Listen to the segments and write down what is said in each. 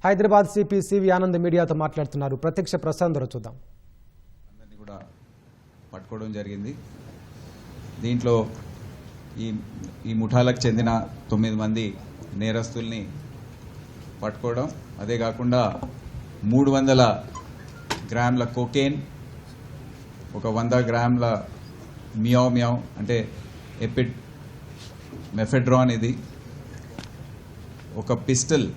Hyderabad CP CV Anand మీడియాతో మాట్లాడుతున్నారు. ప్రత్యక్ష ప్రసారం ద్వారా చూద్దాం. అందరినీ కూడా పట్టుకోవడం జరిగింది. దీంట్లో ఈ ముఠాలకు చెందిన 9 మంది నేరస్తుల్ని పట్టుకోవడం, అదే కాకుండా 300 గ్రాముల కోకేన్, ఒక 100 గ్రాముల మియావ్ అంటే మెఫెడ్రాన్, ఇది ఒక పిస్టల్,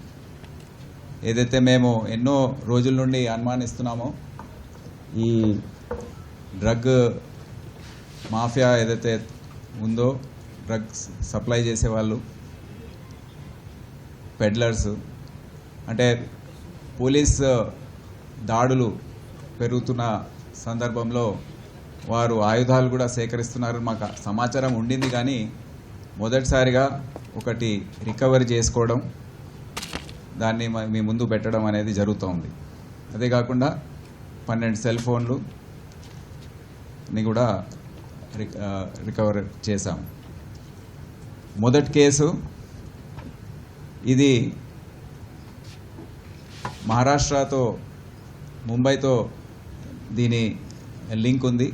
ఏదైతే మేము ఎన్నో రోజుల నుండి అనుమానిస్తున్నామో ఈ డ్రగ్ మాఫియా ఏదైతే ఉందో, డ్రగ్స్ సప్లై చేసేవాళ్ళు, పెడ్లర్స్, అంటే పోలీస్ దాడులు పెరుగుతున్న సందర్భంలో వారు ఆయుధాలు కూడా సేకరిస్తున్నారు. మాకు సమాచారం ఉండింది, కానీ మొదటిసారిగా ఒకటి రికవరీ చేసుకోవడం, దాన్ని మీ ముందు పెట్టడం అనేది జరుగుతోంది. అదే కాకుండా 12 సెల్ ఫోన్లు కూడా రికవర్ చేశాం. మొదటి కేసు ఇది మహారాష్ట్రతో ముంబైతో దీని లింక్ ఉంది.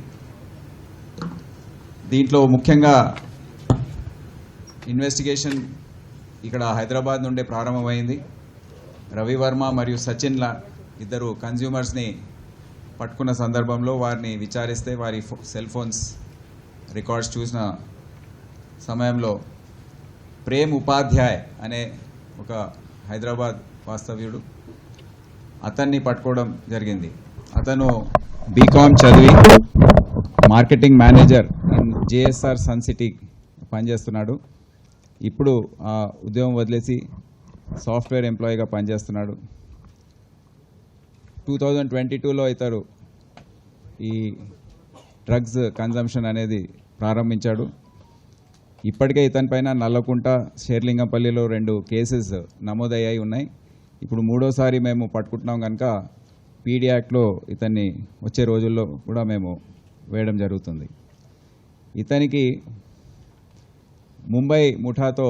దీంట్లో ముఖ్యంగా ఇన్వెస్టిగేషన్ ఇక్కడ హైదరాబాద్ నుండే ప్రారంభమైంది. రవివర్మ మరియు సచిన్ల ఇద్దరు కన్జ్యూమర్స్ని పట్టుకున్న సందర్భంలో వారిని విచారిస్తే వారి సెల్ ఫోన్స్ రికార్డ్స్ చూసిన సమయంలో ప్రేమ్ ఉపాధ్యాయ్ అనే ఒక హైదరాబాద్ వాస్తవ్యుడు, అతన్ని పట్టుకోవడం జరిగింది. అతను బీకామ్ చదివి marketing manager JSR sun city పనిచేస్తున్నాడు. ఇప్పుడు ఆ ఉద్యోగం వదిలేసి సాఫ్ట్వేర్ ఎంప్లాయీగా పనిచేస్తున్నాడు. 2022లో ఇతడు ఈ డ్రగ్స్ కన్జంప్షన్ అనేది ప్రారంభించాడు. ఇప్పటికే ఇతని పైన నల్లకుంట, షేర్లింగంపల్లిలో 2 కేసెస్ నమోదయ్యాయి ఉన్నాయి. ఇప్పుడు 3వసారి మేము పట్టుకుంటున్నాం కనుక పీడీ యాక్ట్లో ఇతన్ని వచ్చే రోజుల్లో కూడా మేము వేయడం జరుగుతుంది. ఇతనికి ముంబై ముఠాతో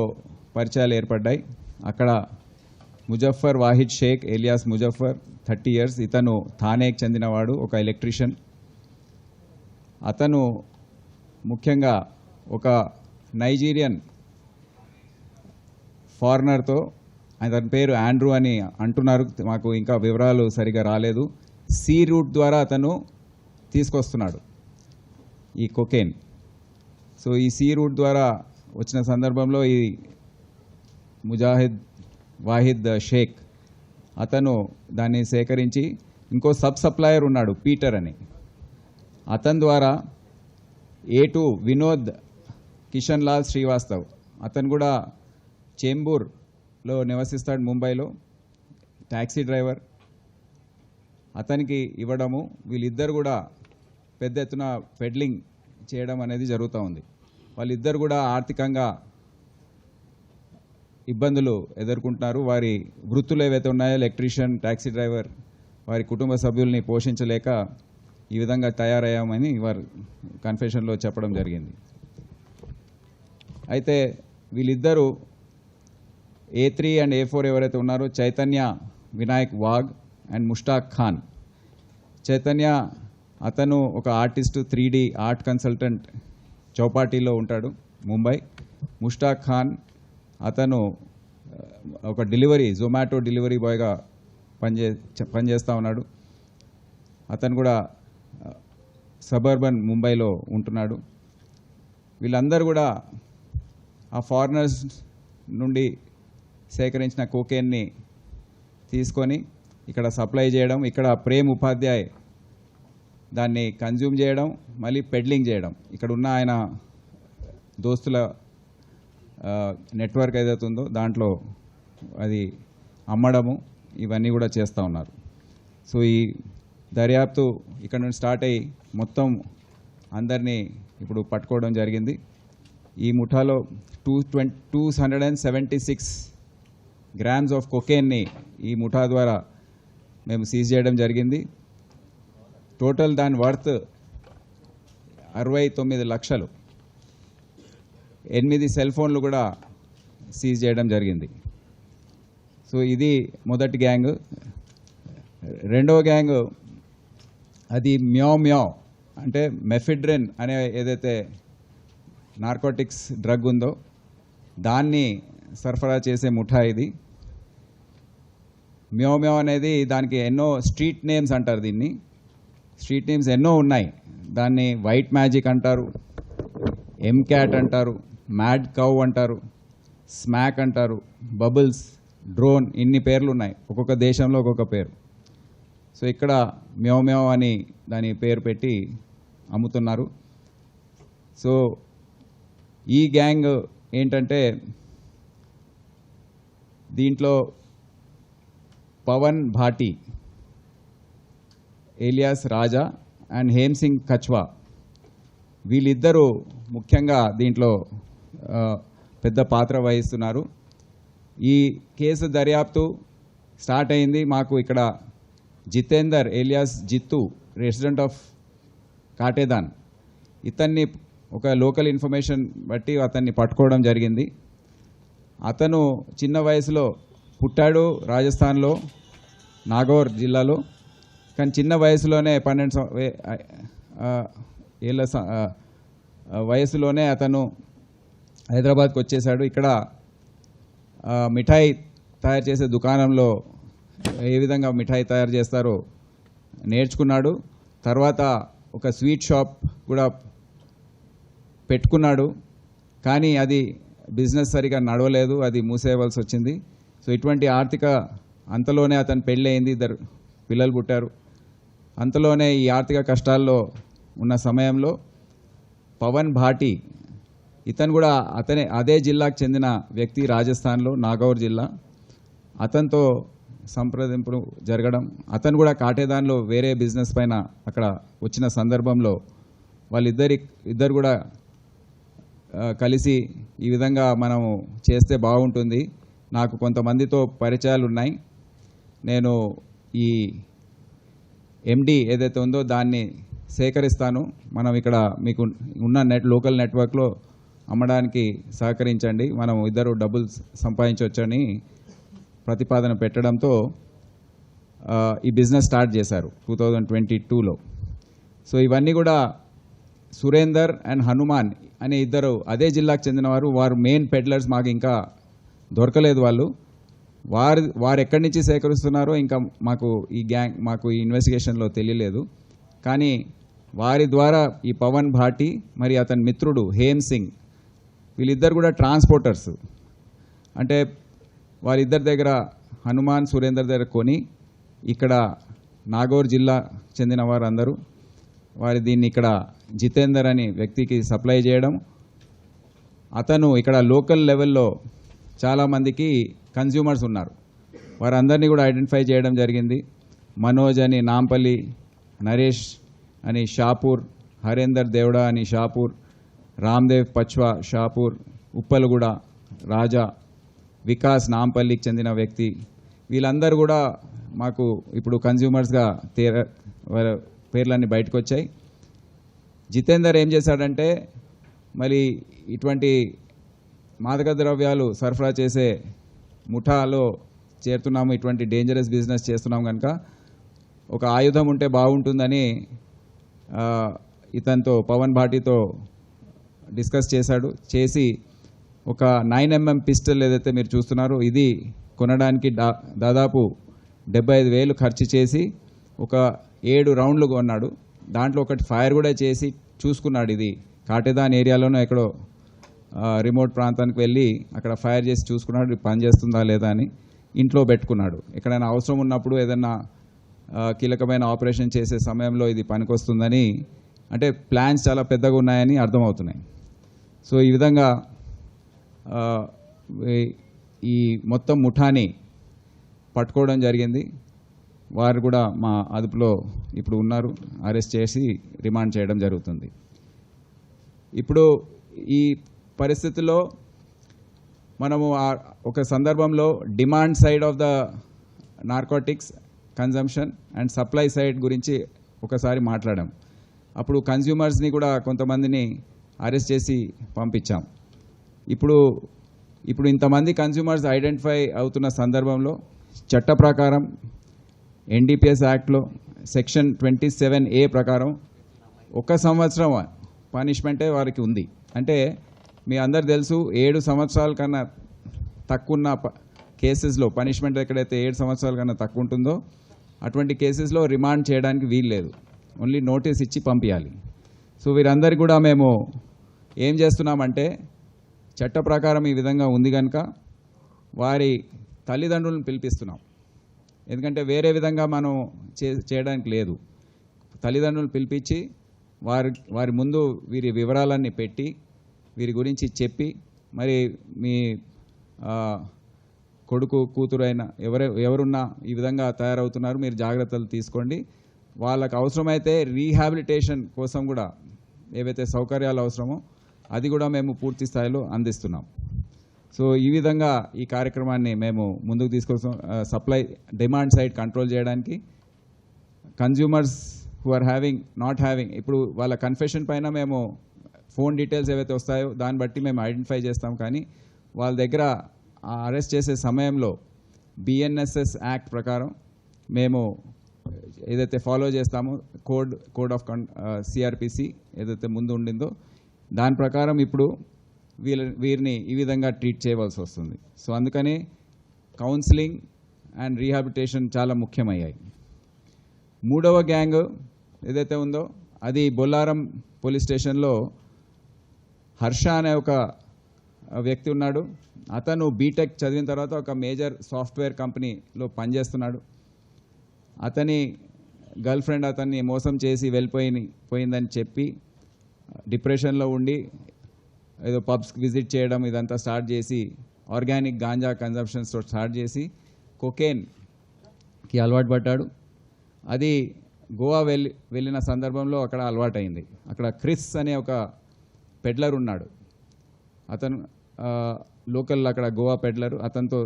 పరిచయాలు ఏర్పడ్డాయి. అక్కడ ముజఫర్ వాహిద్ షేక్ ఎలియాస్ ముజఫర్ 30 years, ఇతను థానేకి చెందినవాడు, ఒక ఎలక్ట్రీషియన్. అతను ముఖ్యంగా ఒక నైజీరియన్ ఫారినర్తో, అతని పేరు ఆండ్రూ అని అంటున్నారు, మాకు ఇంకా వివరాలు సరిగా రాలేదు, సీ రూట్ ద్వారా అతను తీసుకొస్తున్నాడు ఈ కొకేన్. సో ఈ సీ రూట్ ద్వారా వచ్చిన సందర్భంలో ఈ వాహిద్ షేక్ అతను దాన్ని సేకరించి, ఇంకో సప్లయర్ ఉన్నాడు పీటర్ అని, అతని ద్వారా A2 వినోద్ కిషన్ లాల్ శ్రీవాస్తవ్, అతను కూడా చేంబూర్లో నివసిస్తాడు, ముంబైలో ట్యాక్సీ డ్రైవర్, అతనికి ఇవ్వడము. వీళ్ళిద్దరు కూడా పెద్ద ఎత్తున పెడ్లింగ్ చేయడం అనేది జరుగుతూ ఉంది. వాళ్ళిద్దరు కూడా ఆర్థికంగా ఇబ్బందులు ఎదుర్కొంటున్నారు. వారి వృత్తులు ఏవైతే ఉన్నాయో, ఎలక్ట్రీషియన్, ట్యాక్సీ డ్రైవర్, వారి కుటుంబ సభ్యుల్ని పోషించలేక ఈ విధంగా తయారయ్యామని వారు కన్ఫెషన్లో చెప్పడం జరిగింది. అయితే వీళ్ళిద్దరూ A3 అండ్ A4 ఎవరైతే ఉన్నారో, చైతన్య వినాయక్ వాగ్ అండ్ ముష్తాక్ ఖాన్. చైతన్య అతను ఒక ఆర్టిస్టు, 3D ఆర్ట్ కన్సల్టెంట్, చౌపాటీలో ఉంటాడు ముంబై. ముష్తాక్ ఖాన్ అతను ఒక జొమాటో డెలివరీ బాయ్గా పనిచేస్తూ ఉన్నాడు. అతను కూడా సబర్బన్ ముంబైలో ఉంటున్నాడు. వీళ్ళందరూ కూడా ఆ ఫారినర్స్ నుండి సేకరించిన కోకేన్ని తీసుకొని ఇక్కడ సప్లై చేయడం, ఇక్కడ ప్రేమ్ ఉపాధ్యాయ్ దాన్ని కన్జ్యూమ్ చేయడం, మళ్ళీ పెడ్లింగ్ చేయడం, ఇక్కడ ఉన్న ఆయన దోస్తుల నెట్వర్క్ ఏదైతే ఉందో దాంట్లో అది అమ్మడము, ఇవన్నీ కూడా చేస్తూ ఉన్నారు. సో ఈ దర్యాప్తు ఇక్కడ నుండి స్టార్ట్ అయ్యి మొత్తం అందరినీ ఇప్పుడు పట్టుకోవడం జరిగింది. ఈ ముఠాలో 276 గ్రామ్స్ ఆఫ్ కొకేన్ని ఈ ముఠా ద్వారా మేము సీజ్ చేయడం జరిగింది. టోటల్ దాని వర్త్ 69 లక్షలు. 8 సెల్ ఫోన్లు కూడా సీజ్ చేయడం జరిగింది. సో ఇది మొదటి గ్యాంగ్. రెండవ గ్యాంగ్ అది మ్యావ్ మ్యావ్ అంటే మెఫిడ్రిన్ అనే ఏదైతే నార్కోటిక్స్ డ్రగ్ ఉందో దాన్ని సరఫరా చేసే ముఠా ఇది. మ్యావ్ మ్యావ్ అనేది దానికి ఎన్నో స్ట్రీట్ నేమ్స్ అంటారు. దీన్ని స్ట్రీట్ నేమ్స్ ఎన్నో ఉన్నాయి. దాన్ని వైట్ మ్యాజిక్ అంటారు, ఎమ్ క్యాట్ అంటారు, మ్యాడ్ కౌ అంటారు, స్మాక్ అంటారు, బబుల్స్, డ్రోన్, ఇన్ని పేర్లు ఉన్నాయి. ఒక్కొక్క దేశంలో ఒక్కొక్క పేరు. సో ఇక్కడ మ్యావ్ మ్యావ్ అని దాని పేరు పెట్టి అమ్ముతున్నారు. సో ఈ గ్యాంగ్ ఏంటంటే దీంట్లో పవన్ భాటి ఏలియాస్ రాజా అండ్ హేమ్ సింగ్ కచ్వా వీళ్ళిద్దరూ ముఖ్యంగా దీంట్లో పెద్ద పాత్ర వహిస్తున్నారు. ఈ కేసు దర్యాప్తు స్టార్ట్ అయింది. మాకు ఇక్కడ Jitender alias Jittu resident of Katedan, ఇతన్ని ఒక లోకల్ ఇన్ఫర్మేషన్ బట్టి అతన్ని పట్టుకోవడం జరిగింది. అతను చిన్న వయసులో పుట్టాడు రాజస్థాన్లో నాగౌర్ జిల్లాలో. కానీ చిన్న వయసులోనే 12 ఏళ్ళ వయసులోనే అతను హైదరాబాద్కి వచ్చేసాడు. ఇక్కడ మిఠాయి తయారు చేసే దుకాణంలో ఏ విధంగా మిఠాయి తయారు చేస్తారో నేర్చుకున్నాడు. తర్వాత ఒక స్వీట్ షాప్ కూడా పెట్టుకున్నాడు. కానీ అది బిజినెస్ సరిగా నడవలేదు, అది మూసేయవలసి వచ్చింది. సో ఇటువంటి ఆర్థిక అంతలోనే అతను పెళ్ళి అయింది, 2 పిల్లలు పుట్టారు. అంతలోనే ఈ ఆర్థిక కష్టాల్లో ఉన్న సమయంలో పవన్ భాటి, ఇతను కూడా అదే జిల్లాకు చెందిన వ్యక్తి, రాజస్థాన్లో నాగౌర్ జిల్లా. అతనితో సంప్రదింపులు జరగడం, అతను కూడా కాటేదాన్లో వేరే బిజినెస్ పైన అక్కడ వచ్చిన సందర్భంలో ఇద్దరు కూడా కలిసి ఈ విధంగా మనము చేస్తే బాగుంటుంది, నాకు కొంతమందితో పరిచయాలు ఉన్నాయి, నేను ఈ ఎండి ఏదైతే ఉందో దాన్ని సేకరిస్తాను, మనం ఇక్కడ మీకు ఉన్న లోకల్ నెట్వర్క్లో అమ్మడానికి సహకరించండి, మనం ఇద్దరు డబ్బులు సంపాదించవచ్చని ప్రతిపాదన పెట్టడంతో ఈ బిజినెస్ స్టార్ట్ చేశారు 2022లో. సో ఇవన్నీ కూడా సురేందర్ అండ్ హనుమాన్ అనే ఇద్దరు అదే జిల్లాకు చెందినవారు. వారు మెయిన్ పెడ్లర్స్, మాకు ఇంకా దొరకలేదు వాళ్ళు. వారు ఎక్కడి నుంచి సేకరిస్తున్నారో ఇంకా మాకు ఈ ఇన్వెస్టిగేషన్లో తెలియలేదు. కానీ వారి ద్వారా ఈ పవన్ భాటి మరి అతని మిత్రుడు హేమ్ సింగ్, వీళ్ళిద్దరు కూడా ట్రాన్స్పోర్టర్స్. అంటే వారిద్దరి దగ్గర హనుమాన్, సురేందర్ దగ్గర కొని ఇక్కడ నాగౌర్ జిల్లా చెందిన వారు అందరూ దీన్ని ఇక్కడ జితేందర్ అనే వ్యక్తికి సప్లై చేయడం. అతను ఇక్కడ లోకల్ లెవెల్లో చాలామందికి కన్జ్యూమర్స్ ఉన్నారు, వారందరినీ కూడా ఐడెంటిఫై చేయడం జరిగింది. మనోజ్ అని నాంపల్లి, నరేష్ అని షాపూర్, హరేందర్ దేవడా అని షాపూర్, రామ్దేవ్ పచ్వా షాపూర్, ఉప్పలగూడ రాజా, వికాస్ నాంపల్లికి చెందిన వ్యక్తి. వీళ్ళందరూ కూడా మాకు ఇప్పుడు కన్జ్యూమర్స్గా పేర్లన్నీ బయటకు వచ్చాయి. జితేందర్ ఏం చేశాడంటే, మరి ఇటువంటి మాదక ద్రవ్యాలు సరఫరా చేసే ముఠాలో చేరుతున్నాము, ఇటువంటి డేంజరస్ బిజినెస్ చేస్తున్నాం కనుక ఒక ఆయుధం ఉంటే బాగుంటుందని ఇతనితో పవన్ భాటితో డిస్కస్ చేసి ఒక 9mm పిస్టల్ ఏదైతే మీరు చూస్తున్నారో ఇది కొనడానికి దాదాపు 75,000 ఖర్చు చేసి ఒక 7 రౌండ్లు కొన్నాడు. దాంట్లో ఒకటి ఫైర్ కూడా చేసి చూసుకున్నాడు, ఇది కాటేదాన్ ఏరియాలోనో ఎక్కడో రిమోట్ ప్రాంతానికి వెళ్ళి అక్కడ ఫైర్ చేసి చూసుకున్నాడు, ఇది పనిచేస్తుందా లేదా అని. ఇంట్లో పెట్టుకున్నాడు, ఎక్కడైనా అవసరం ఉన్నప్పుడు ఏదైనా కీలకమైన ఆపరేషన్ చేసే సమయంలో ఇది పనికొస్తుందని. అంటే ప్లాన్స్ చాలా పెద్దగా ఉన్నాయని అర్థమవుతున్నాయి. సో ఈ విధంగా ఈ మొత్తం ముఠాని పట్టుకోవడం జరిగింది. వారు కూడా మా అదుపులో ఇప్పుడు ఉన్నారు, అరెస్ట్ చేసి రిమాండ్ చేయడం జరుగుతుంది. ఇప్పుడు ఈ పరిస్థితుల్లో మనము ఒక సందర్భంలో demand side of the narcotics consumption and supply side గురించి ఒకసారి మాట్లాడాం. అప్పుడు కన్జ్యూమర్స్ని కూడా కొంతమందిని అరెస్ట్ చేసి పంపించాం. ఇప్పుడు ఇప్పుడు ఇంతమంది కన్స్యూమర్స్ ఐడెంటిఫై అవుతున్న సందర్భంలో చట్ట ప్రకారం ఎన్డీపీఎస్ యాక్ట్లో సెక్షన్ 27A ప్రకారం 1 సంవత్సరం పనిష్మెంటే వారికి ఉంది. అంటే మీ అందరు తెలుసు 7 సంవత్సరాల కన్నా తక్కువ ఉన్న కేసెస్లో పనిష్మెంట్ ఎక్కడైతే 7 సంవత్సరాల కన్నా తక్కువ ఉంటుందో అటువంటి కేసెస్లో రిమాండ్ చేయడానికి వీలు లేదు, ఓన్లీ నోటీస్ ఇచ్చి పంపించాలి. సో వీరందరికీ కూడా మేము ఏం చేస్తున్నామంటే చట్ట ప్రకారం ఈ విధంగా ఉంది కనుక వారి తల్లిదండ్రులను పిలిపిస్తున్నాం. ఎందుకంటే వేరే విధంగా మనం చేయడానికి లేదు. తల్లిదండ్రులను పిలిపించి వారి ముందు వీరి వివరాలన్నీ పెట్టి వీరి గురించి చెప్పి మరి మీ కొడుకు కూతురు అయినా ఎవరున్నా ఈ విధంగా తయారవుతున్నారు, మీరు జాగ్రత్తలు తీసుకోండి. వాళ్ళకు అవసరమైతే రీహాబిలిటేషన్ కోసం కూడా ఏవైతే సౌకర్యాలు అవసరమో అది కూడా మేము పూర్తి స్థాయిలో అందిస్తున్నాం. సో ఈ విధంగా ఈ కార్యక్రమాన్ని మేము ముందుకు తీసుకొస్తాం. సప్లై డిమాండ్ సైడ్ కంట్రోల్ చేయడానికి consumers who are not having ఇప్పుడు వాళ్ళ కన్ఫెషన్ పైన మేము ఫోన్ డీటెయిల్స్ ఏవైతే వస్తాయో దాన్ని బట్టి మేము ఐడెంటిఫై చేస్తాం. కానీ వాళ్ళ దగ్గర అరెస్ట్ చేసే సమయంలో BNSS యాక్ట్ ప్రకారం మేము ఏదైతే ఫాలో చేస్తామో కోడ్ ఆఫ్ CRPC ఏదైతే ముందు ఉండిందో దాని ప్రకారం ఇప్పుడు వీరిని ఈ విధంగా ట్రీట్ చేయవలసి వస్తుంది. సో అందుకని కౌన్సిలింగ్ అండ్ రీహాబిలిటేషన్ చాలా ముఖ్యమయ్యాయి. 3వ గ్యాంగ్ ఏదైతే ఉందో అది బొల్లారం పోలీస్ స్టేషన్లో హర్ష అనే ఒక వ్యక్తి ఉన్నాడు. అతను బీటెక్ చదివిన తర్వాత ఒక మేజర్ సాఫ్ట్వేర్ కంపెనీలో పనిచేస్తున్నాడు. అతని గర్ల్ ఫ్రెండ్ అతన్ని మోసం చేసి పోయిందని చెప్పి డిప్రెషన్లో ఉండి ఏదో పబ్స్కి విజిట్ చేయడం ఇదంతా స్టార్ట్ చేసి ఆర్గానిక్ గాంజా కన్జంప్షన్స్ స్టార్ట్ చేసి కొకేన్కి అలవాటు పడ్డాడు. అది గోవా వెళ్ళిన సందర్భంలో అక్కడ అలవాటైంది. అక్కడ క్రిస్ అనే ఒక పెడ్లర్ ఉన్నాడు. అతను లోకల్ అక్కడ గోవా పెడ్లరు, అతనితో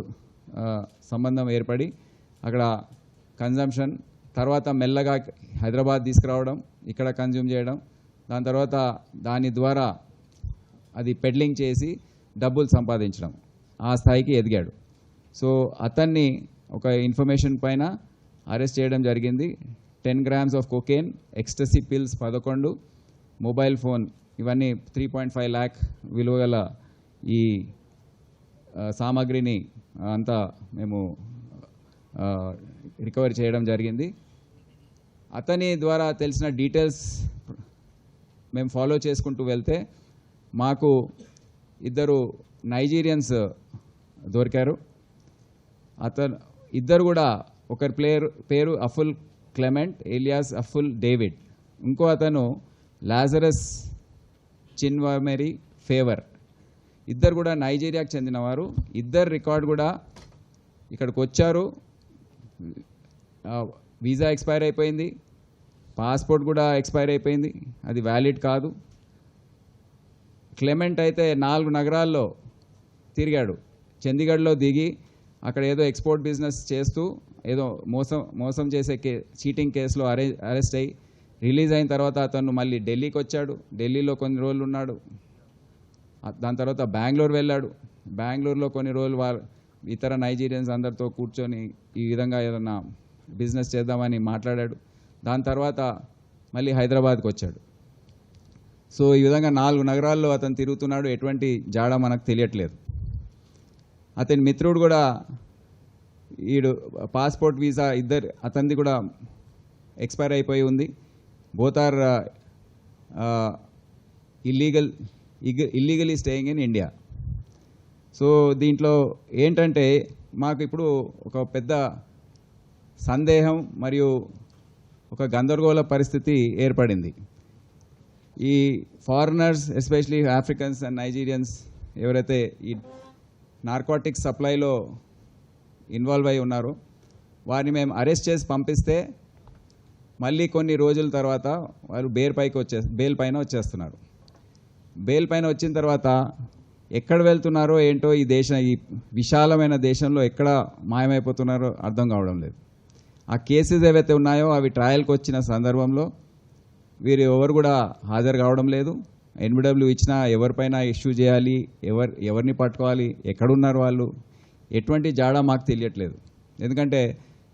సంబంధం ఏర్పడి అక్కడ కన్జంప్షన్, తర్వాత మెల్లగా హైదరాబాద్ తీసుకురావడం, ఇక్కడ కన్జ్యూమ్ చేయడం, దాని తర్వాత దాని ద్వారా అది పెడ్లింగ్ చేసి డబ్బులు సంపాదించడం, ఆ స్థాయికి ఎదిగాడు. సో అతన్ని ఒక ఇన్ఫర్మేషన్ పైన అరెస్ట్ చేయడం జరిగింది. 10 grams of cocaine, ecstasy pills 11, mobile phone, ఇవన్నీ 3.5 lakh విలువ గల ఈ సామాగ్రిని అంతా మేము రికవరీ చేయడం జరిగింది. అతని ద్వారా తెలిసిన డీటెయిల్స్ మేము ఫాలో చేసుకుంటూ వెళ్తే మాకు 2 నైజీరియన్స్ దొరికారు. ఇద్దరు కూడా ఒకరి పేరు అఫుల్ క్లెమెంట్ ఏలియాస్ అఫుల్ డేవిడ్, ఇంకో అతను లాజరస్ చిన్వమెరీ ఫేవర్. ఇద్దరు కూడా నైజీరియాకు చెందినవారు. ఇద్దరు రికార్డ్ కూడా ఇక్కడికి వచ్చారు, వీసా ఎక్స్పైర్ అయిపోయింది, పాస్పోర్ట్ కూడా ఎక్స్పైర్ అయిపోయింది, అది వ్యాలిడ్ కాదు. క్లెమెంట్ అయితే 4 నగరాల్లో తిరిగాడు. చండీగఢ్లో దిగి అక్కడ ఏదో ఎక్స్పోర్ట్ బిజినెస్ చేస్తూ ఏదో మోసం చేసే చీటింగ్ కేసులో అరెస్ట్ అయ్యి రిలీజ్ అయిన తర్వాత అతను మళ్ళీ ఢిల్లీకి వచ్చాడు. ఢిల్లీలో కొన్ని రోజులు ఉన్నాడు. దాని తర్వాత బెంగళూరు వెళ్ళాడు. బెంగళూరులో కొన్ని రోజులు ఇతర నైజీరియన్స్ అందరితో కూర్చొని ఈ విధంగా ఏదన్నా బిజినెస్ చేద్దామని మాట్లాడాడు. దాని తర్వాత మళ్ళీ హైదరాబాద్కి వచ్చాడు. సో ఈ విధంగా 4 నగరాల్లో అతను తిరుగుతున్నాడు. ఎటువంటి జాడ మనకు తెలియట్లేదు. అతని మిత్రుడు కూడా పాస్పోర్ట్ వీసా అతనిది కూడా ఎక్స్పైర్ అయిపోయి ఉంది. Both are illegally staying in India. So దీంట్లో ఏంటంటే మాకు ఇప్పుడు ఒక పెద్ద సందేహం మరియు ఒక గందరగోళ పరిస్థితి ఏర్పడింది. ఈ foreigners especially Africans and Nigerians ఎవరైతే ఈ నార్కోటిక్స్ సప్లైలో ఇన్వాల్వ్ అయి ఉన్నారో వారిని మేము అరెస్ట్ చేసి పంపిస్తే మళ్ళీ కొన్ని రోజుల తర్వాత వారు బెయిల్ పైన వచ్చేస్తున్నారు. బెయిల్ పైన వచ్చిన తర్వాత ఎక్కడ వెళ్తున్నారో ఏంటో ఈ విశాలమైన దేశంలో ఎక్కడ మాయమైపోతున్నారో అర్థం కావడం లేదు. ఆ కేసెస్ ఏవైతే ఉన్నాయో అవి ట్రయల్కి వచ్చిన సందర్భంలో వీరు ఎవరు కూడా హాజరు కావడం లేదు. ఎన్బిడబ్ల్యూ ఇచ్చినా ఎవరిపైన ఇష్యూ చేయాలి, ఎవరిని పట్టుకోవాలి, ఎక్కడున్నారు వాళ్ళు, ఎటువంటి జాడా మాకు తెలియట్లేదు. ఎందుకంటే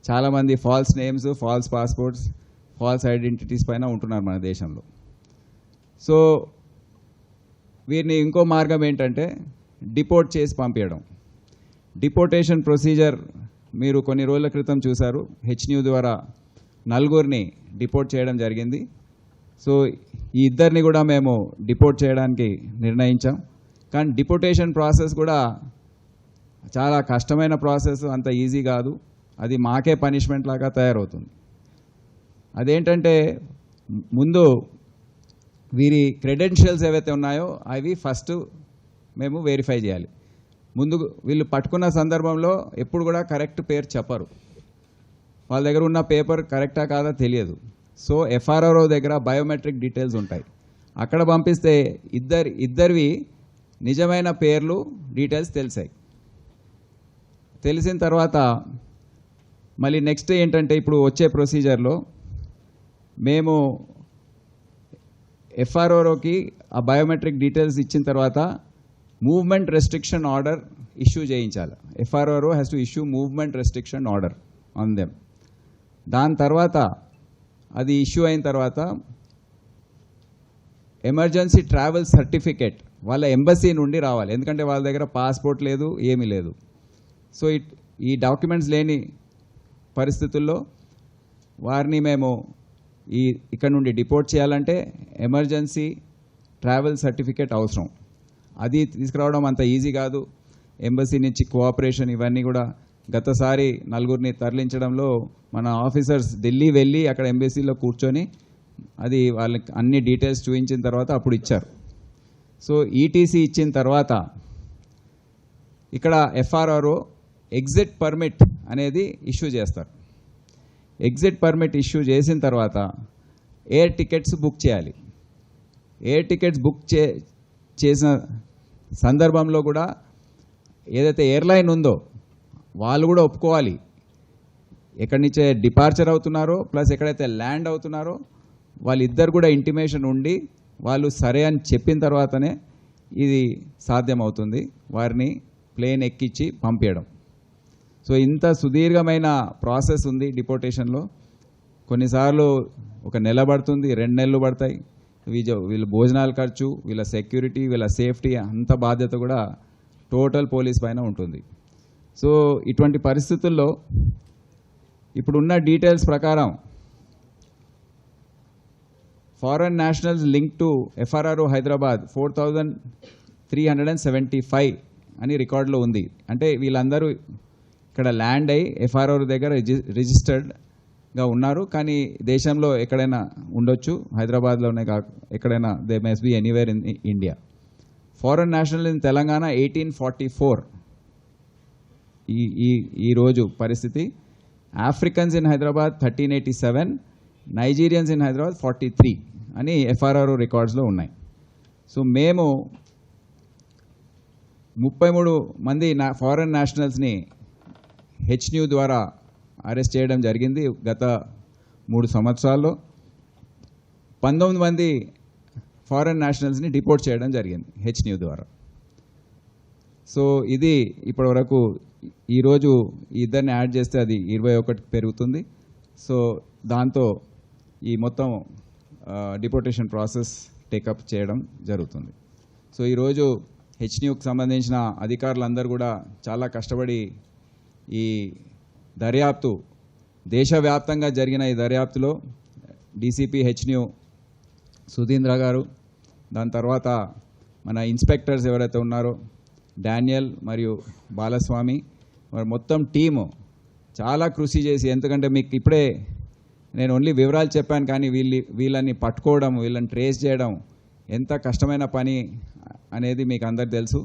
చాలామంది false names, false passports, false identities పైన ఉంటున్నారు మన దేశంలో. సో వీరిని ఇంకో మార్గం ఏంటంటే డిపోర్ట్ చేసి పంపించడం. డిపోర్టేషన్ ప్రొసీజర్ మీరు కొన్ని రోజుల క్రితం చూశారు. హెచ్న్యూ ద్వారా 4 డిపోర్ట్ చేయడం జరిగింది. సో ఈ ఇద్దరిని కూడా మేము డిపోర్ట్ చేయడానికి నిర్ణయించాం. కానీ డిపోర్టేషన్ ప్రాసెస్ కూడా చాలా కష్టమైన ప్రాసెస్, అంత ఈజీ కాదు. అది మాకే పనిష్మెంట్ లాగా తయారవుతుంది. అదేంటంటే ముందు వీరి క్రెడెన్షియల్స్ ఏవైతే ఉన్నాయో అవి ఫస్ట్ మేము వెరిఫై చేయాలి. ముందు వీళ్ళు పట్టుకున్న సందర్భంలో ఎప్పుడు కూడా కరెక్ట్ పేరు చెప్పరు. వాళ్ళ దగ్గర ఉన్న పేపర్ కరెక్టా కాదా తెలియదు. సో ఎఫ్ఆర్ఆర్ఓ దగ్గర బయోమెట్రిక్ డీటెయిల్స్ ఉంటాయి. అక్కడ పంపిస్తే ఇద్దరివి నిజమైన పేర్లు, డీటెయిల్స్ తెలిసాయి. తెలిసిన తర్వాత మళ్ళీ నెక్స్ట్ ఏంటంటే ఇప్పుడు వచ్చే ప్రొసీజర్లో మేము ఎఫ్ఆర్ఓకి ఆ బయోమెట్రిక్ డీటెయిల్స్ ఇచ్చిన తర్వాత మూవ్మెంట్ రెస్ట్రిక్షన్ ఆర్డర్ ఇష్యూ చేయించాలి. FRO has to issue movement restriction order on them. దాని తర్వాత అది ఇష్యూ అయిన తర్వాత ఎమర్జెన్సీ ట్రావెల్ సర్టిఫికేట్ వాళ్ళ ఎంబసీ నుండి రావాలి. ఎందుకంటే వాళ్ళ దగ్గర పాస్పోర్ట్ లేదు, ఏమీ లేదు. సో ఈ డాక్యుమెంట్స్ లేని పరిస్థితుల్లో వారిని మేము ఇక్కడ నుండి డిపోర్ట్ చేయాలంటే ఎమర్జెన్సీ ట్రావెల్ సర్టిఫికేట్ అవసరం. అది తీసుకురావడం అంత ఈజీ కాదు. ఎంబసీ నుంచి కోఆపరేషన్ ఇవన్నీ కూడా గతసారి 4 తరలించడంలో మన ఆఫీసర్స్ ఢిల్లీ వెళ్ళి అక్కడ ఎంబసీలో కూర్చొని అది వాళ్ళకి అన్ని డీటెయిల్స్ చూపించిన తర్వాత అప్పుడు ఇచ్చారు. సో ఈటీసీ ఇచ్చిన తర్వాత ఇక్కడ ఎఫ్ఆర్ఆర్ఓ ఎగ్జిట్ పర్మిట్ అనేది ఇష్యూ చేస్తారు. ఎగ్జిట్ పర్మిట్ ఇష్యూ చేసిన తర్వాత ఎయిర్ టికెట్స్ బుక్ చేయాలి. ఎయిర్ టికెట్స్ బుక్ చేసిన సందర్భంలో కూడా ఏదైతే ఎయిర్లైన్ ఉందో వాళ్ళు కూడా ఒప్పుకోవాలి. ఎక్కడి నుంచే డిపార్చర్ అవుతున్నారో ప్లస్ ఎక్కడైతే ల్యాండ్ అవుతున్నారో వాళ్ళిద్దరు కూడా ఇంటిమేషన్ ఉండి వాళ్ళు సరే అని చెప్పిన తర్వాతనే ఇది సాధ్యమవుతుంది వారిని ప్లేన్ ఎక్కించి పంపించడం. సో ఇంత సుదీర్ఘమైన ప్రాసెస్ ఉంది డిపోర్టేషన్లో. కొన్నిసార్లు 1 నెల పడుతుంది, 2 నెలలు పడతాయి. వీళ్ళ భోజనాల ఖర్చు, వీళ్ళ సెక్యూరిటీ, వీళ్ళ సేఫ్టీ అంత బాధ్యత కూడా టోటల్ పోలీస్ పైన ఉంటుంది. సో ఇటువంటి పరిస్థితుల్లో ఇప్పుడున్న డీటెయిల్స్ ప్రకారం foreign nationals link to FRRO Hyderabad 4375 అని రికార్డులో ఉంది. అంటే వీళ్ళందరూ ఇక్కడ ల్యాండ్ అయ్యి ఎఫ్ఆర్ఆర్ దగ్గర రిజిస్టర్డ్గా ఉన్నారు. కానీ దేశంలో ఎక్కడైనా ఉండొచ్చు, హైదరాబాద్లోనే కాక ఎక్కడైనా they must be anywhere in India. Foreign national in Telangana 1844 ఈ రోజు పరిస్థితి. Africans in Hyderabad 1387, Nigerians in Hyderabad 43 అని ఎఫ్ఆర్ఆర్ఓ రికార్డ్స్లో ఉన్నాయి. సో మేము 33 మంది ఫారెన్ నేషనల్స్ని హెచ్న్యూ ద్వారా అరెస్ట్ చేయడం జరిగింది. గత 3 సంవత్సరాల్లో 19 మంది ఫారెన్ నేషనల్స్ని డిపోర్ట్ చేయడం జరిగింది హెచ్న్యూ ద్వారా. సో ఇది ఇప్పటివరకు ఈరోజు ఇద్దరిని యాడ్ చేస్తే అది 21 పెరుగుతుంది. సో దాంతో ఈ మొత్తం డిపోర్టేషన్ ప్రాసెస్ టేకప్ చేయడం జరుగుతుంది. సో ఈరోజు హెచ్న్యూకి సంబంధించిన అధికారులందరూ కూడా చాలా కష్టపడి ఈ దర్యాప్తు, దేశవ్యాప్తంగా జరిగిన ఈ దర్యాప్తులో డీసీపీ హెచ్న్యూ సుధీంద్ర గారు, దాని తర్వాత మన ఇన్స్పెక్టర్స్ ఎవరైతే ఉన్నారో డానియల్ మరియు బాలస్వామి, మరి మొత్తం టీము చాలా కృషి చేసి, ఎందుకంటే మీకు ఇప్పుడే నేను ఓన్లీ వివరాలు చెప్పాను, కానీ వీళ్ళని పట్టుకోవడం, వీళ్ళని ట్రేస్ చేయడం ఎంత కష్టమైన పని అనేది మీకు అందరికీ తెలుసు.